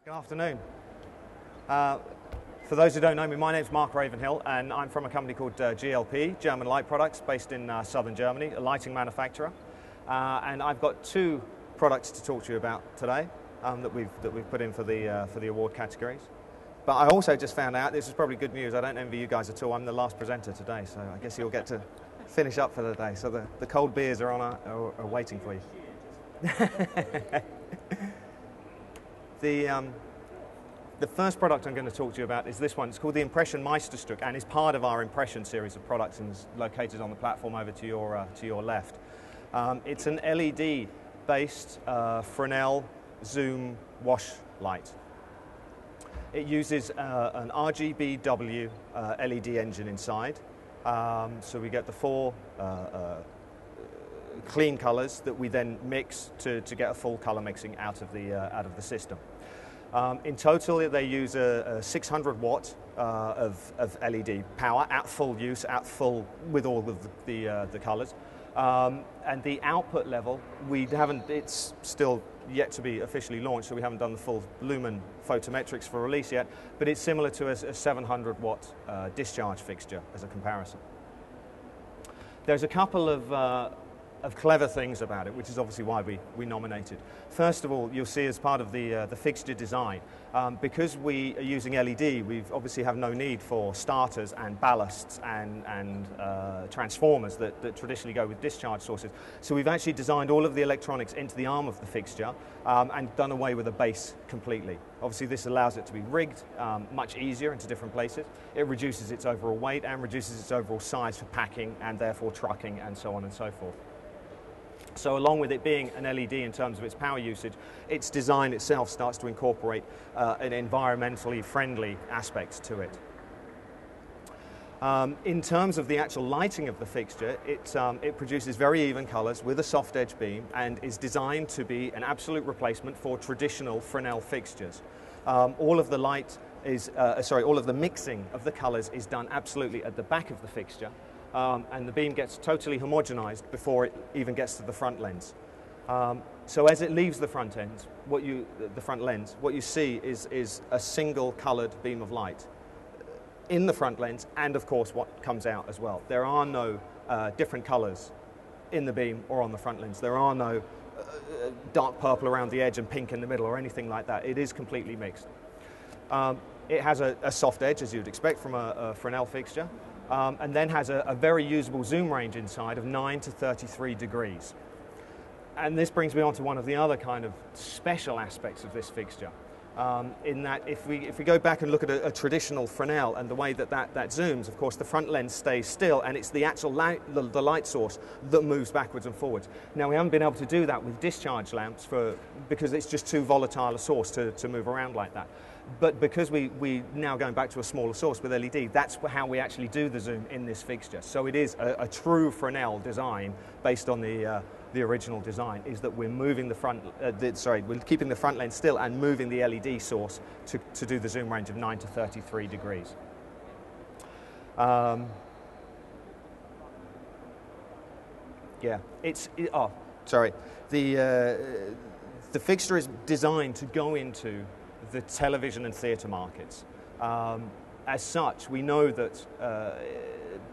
Good afternoon. For those who don't know me, my name's Mark Ravenhill, and I'm from a company called GLP, German Light Products, based in southern Germany, a lighting manufacturer. And I've got two products to talk to you about today that we've put in for the award categories. But I also just found out, this is probably good news, I don't envy you guys at all, I'm the last presenter today, so I guess you'll get to finish up for the day. So the cold beers are waiting for you. The first product I'm going to talk to you about is this one. It's called the Meisterstück, and is part of our impression series of products and is located on the platform over to your left. It's an LED-based Fresnel zoom wash light. It uses an RGBW LED engine inside, so we get the four clean colors that we then mix to get a full color mixing out of the system. In total, they use a 600 watt of LED power at full use, with all of the colors. And the output level, it's still yet to be officially launched, so we haven't done the full lumen photometrics for release yet, but it's similar to a 700 watt discharge fixture as a comparison. There's a couple of clever things about it, which is obviously why we nominated. First of all, you'll see as part of the fixture design, because we are using LED, we obviously have no need for starters and ballasts and transformers that traditionally go with discharge sources. So we've actually designed all of the electronics into the arm of the fixture and done away with a base completely. Obviously this allows it to be rigged much easier into different places. It reduces its overall weight and reduces its overall size for packing and therefore trucking and so on and so forth. So along with it being an LED in terms of its power usage, its design itself starts to incorporate an environmentally friendly aspect to it. In terms of the actual lighting of the fixture, it produces very even colors with a soft edge beam and is designed to be an absolute replacement for traditional Fresnel fixtures. All of the mixing of the colors is done absolutely at the back of the fixture. And the beam gets totally homogenized before it even gets to the front lens. So as it leaves the front lens, what you see is a single colored beam of light in the front lens, and of course what comes out as well. There are no different colors in the beam or on the front lens. There are no dark purple around the edge and pink in the middle or anything like that. It is completely mixed. It has a soft edge, as you'd expect from a Fresnel fixture. And then has a very usable zoom range inside of 9 to 33 degrees. And this brings me on to one of the other kind of special aspects of this fixture, in that if we go back and look at a traditional Fresnel and the way that zooms, of course the front lens stays still and it's the actual the light source that moves backwards and forwards. Now we haven't been able to do that with discharge lamps because it's just too volatile a source to move around like that. But because we now going back to a smaller source with LED, that's how we actually do the zoom in this fixture. So it is a true Fresnel design based on the original design, is that we're moving we're keeping the front lens still and moving the LED source to do the zoom range of 9 to 33 degrees. The fixture is designed to go into the television and theatre markets. As such, we know that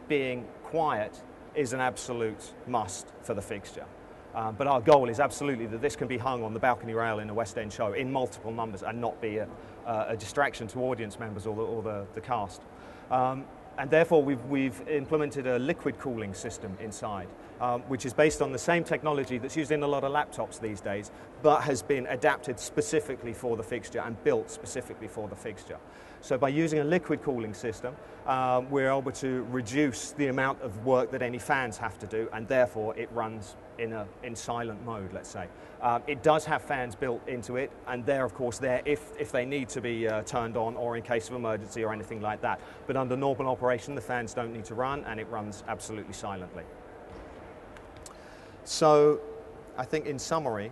being quiet is an absolute must for the fixture. But our goal is absolutely that this can be hung on the balcony rail in a West End show in multiple numbers and not be a distraction to audience members or the cast. And therefore we've implemented a liquid cooling system inside, which is based on the same technology that's used in a lot of laptops these days, but has been adapted specifically for the fixture and built specifically for the fixture. So by using a liquid cooling system, we're able to reduce the amount of work that any fans have to do, and therefore it runs in silent mode, let's say. It does have fans built into it, and they're of course there if they need to be turned on or in case of emergency or anything like that. But under normal operation, the fans don't need to run, and it runs absolutely silently. So I think in summary,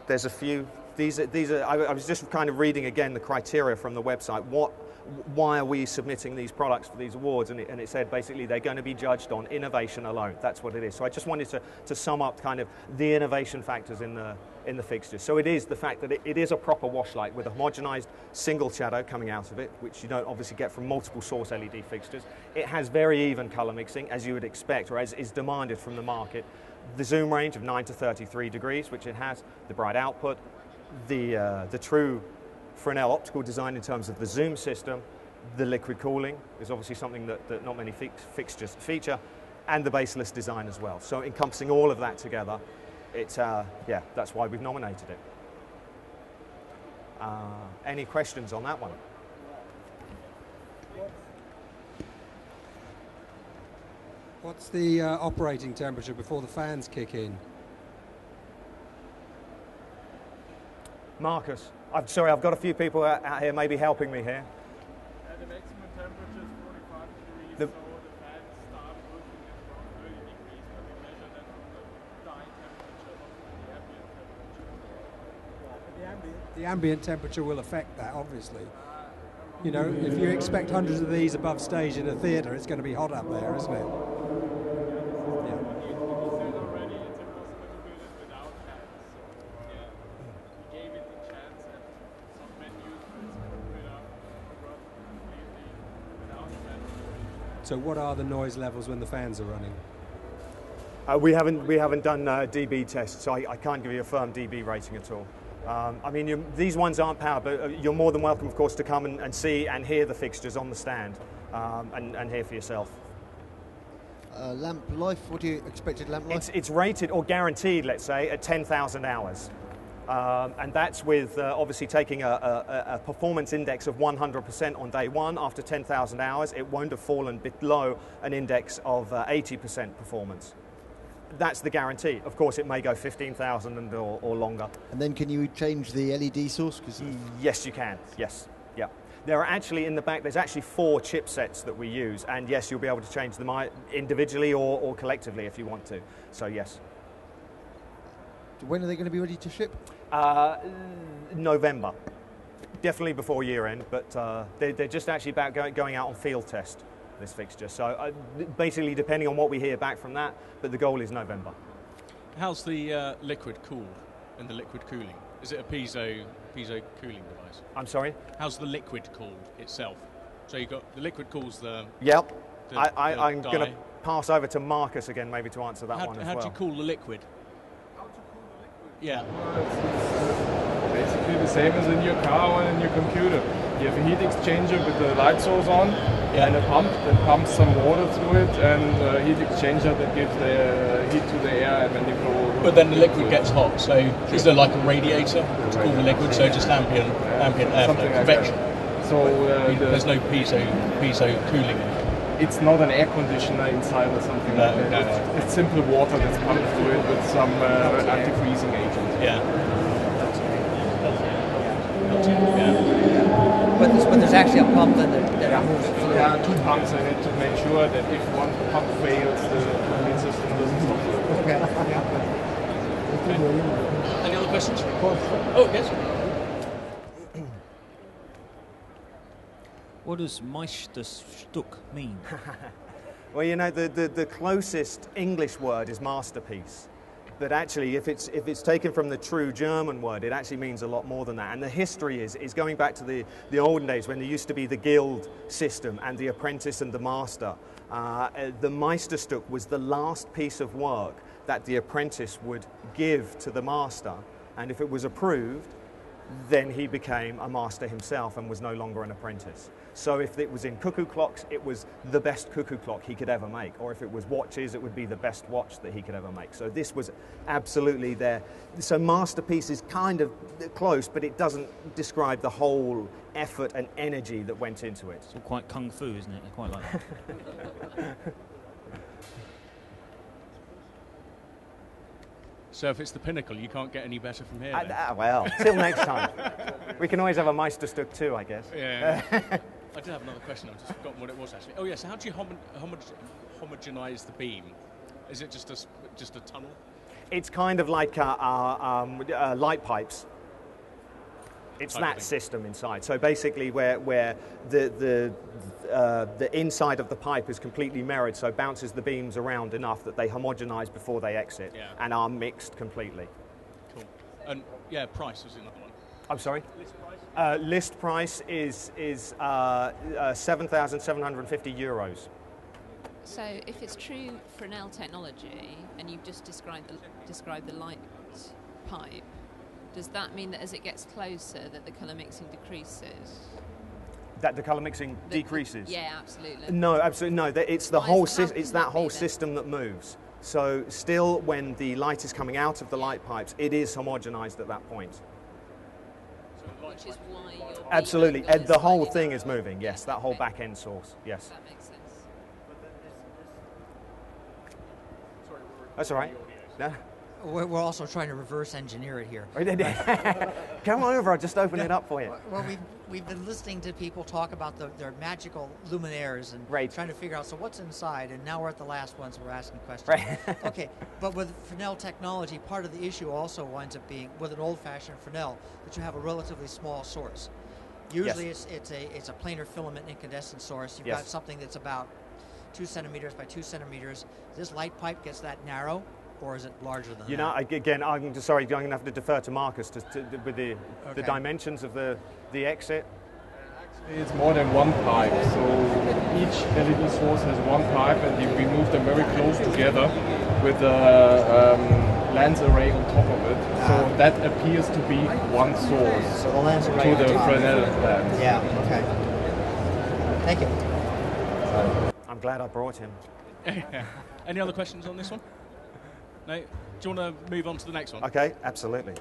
there's a few These are. I was just kind of reading again the criteria from the website. Why are we submitting these products for these awards? And it said basically they're going to be judged on innovation alone. That's what it is. So I just wanted to sum up kind of the innovation factors in the fixtures. So it is the fact that it is a proper wash light with a homogenized single shadow coming out of it, which you don't obviously get from multiple source LED fixtures. It has very even color mixing, as you would expect, or as is demanded from the market. The zoom range of 9 to 33 degrees, which it has, the bright output, the true Fresnel optical design in terms of the zoom system, the liquid cooling is obviously something that not many fixtures feature, and the baseless design as well. So encompassing all of that together, it's yeah, that's why we've nominated it. Any questions on that one? What's the operating temperature before the fans kick in? Marcus, I'm sorry, I've got a few people out here maybe helping me here. The maximum temperature is 45 degrees, so the fans start working at around 30 degrees, but we measure that from the dye temperature, not from the ambient temperature. The ambient temperature will affect that, obviously. You know, if you expect hundreds of these above stage in a theatre, it's going to be hot up there, isn't it? So what are the noise levels when the fans are running? We haven't done dB tests, so I can't give you a firm dB rating at all. I mean, these ones aren't powered, but you're more than welcome, of course, to come and see and hear the fixtures on the stand and hear for yourself. Lamp life, what do you expected lamp life? It's rated or guaranteed, let's say, at 10,000 hours. And that's with obviously taking a performance index of 100% on day one. After 10,000 hours, it won't have fallen below an index of 80% performance. That's the guarantee. Of course, it may go 15,000 or longer. And then can you change the LED source? Yes, you can. Yes. Yeah. There are actually in the back, there's actually 4 chipsets that we use. And yes, you'll be able to change them individually or collectively if you want to. So yes. When are they going to be ready to ship? November. Definitely before year end, but they're just actually about going out on field test, this fixture. So basically depending on what we hear back from that, but the goal is November. How's the liquid cooled and the liquid cooling? Is it a piezo cooling device? I'm sorry? How's the liquid cooled itself? So you've got the liquid cools the... Yep. I'm going to pass over to Marcus again maybe to answer that one as well. How do you cool the liquid? Yeah. It's basically the same as in your car or in your computer. You have a heat exchanger with the light source on and a pump that pumps some water through it, and a heat exchanger that gives the heat to the air, and then you blow. But then the liquid gets hot, so is there like a radiator to cool the liquid, so just ambient airflow, convection? Like so there's no piezo cooling. It's not an air conditioner inside or something like that. It's simple water that's pumped through it with some anti-freezing agent. Yeah. But there's actually a pump that moves the fluid. There are 2 pumps in it to make sure that if one pump fails, the complete system doesn't stop. Okay. Any other questions? Oh, yes. What does Meisterstück mean? Well, you know, the closest English word is masterpiece. But actually, if it's taken from the true German word, it actually means a lot more than that. And the history is going back to the olden days when there used to be the guild system and the apprentice and the master. The Meisterstück was the last piece of work that the apprentice would give to the master. And if it was approved, then he became a master himself and was no longer an apprentice. So if it was in cuckoo clocks, it was the best cuckoo clock he could ever make. Or if it was watches, it would be the best watch that he could ever make. So this was absolutely there. So masterpiece is kind of close, but it doesn't describe the whole effort and energy that went into it. It's all quite kung fu, isn't it? I quite like that. So if it's the pinnacle, you can't get any better from here. Well, till next time. We can always have a Meisterstück too, I guess. Yeah. I did have another question. I've just forgotten what it was actually. Oh yes. How do you homogenize the beam? Is it just a tunnel? It's kind of like light pipes. It's type of that thing. system inside. So basically, where the inside of the pipe is completely mirrored, so it bounces the beams around enough that they homogenize before they exit and are mixed completely. Cool. And yeah, price was another one. I'm sorry. List price is 7,750 euros. So if it's true Fresnel technology, and you've just described the light pipe, does that mean that as it gets closer that the colour mixing decreases? That the colour mixing decreases? Yeah, absolutely. No, absolutely no. It's the Why whole. is- how It's can that that whole be then? system that moves. So still, when the light is coming out of the light pipes, it is homogenized at that point. Which is why your beam Absolutely, angle is the whole slightly thing narrow. is moving. Yes, that whole Okay. back end source. Yes, That makes sense. that's all right. No. We're also trying to reverse engineer it here. Come on over. I'll just open it up for you. Well, we've been listening to people talk about their magical luminaires and Right. trying to figure out, so what's inside, and now we're at the last one, so we're asking questions. Right. Okay, but with Fresnel technology, part of the issue also winds up being, with an old-fashioned Fresnel, that you have a relatively small source. Usually it's a planar filament incandescent source. You've got something that's about 2 centimeters by 2 centimeters. This light pipe gets that narrow, or is it larger than that? Again, I'm sorry. I'm going to have to defer to Marcus with the dimensions of the exit. It's more than one pipe, so each LED source has one pipe, and we move them very close together with a lens array on top of it. So that appears to be one source. So the lens array to on the top. Fresnel lens. Yeah, okay. Thank you. I'm glad I brought him. Any other questions on this one? No? Do you want to move on to the next one? Okay, absolutely.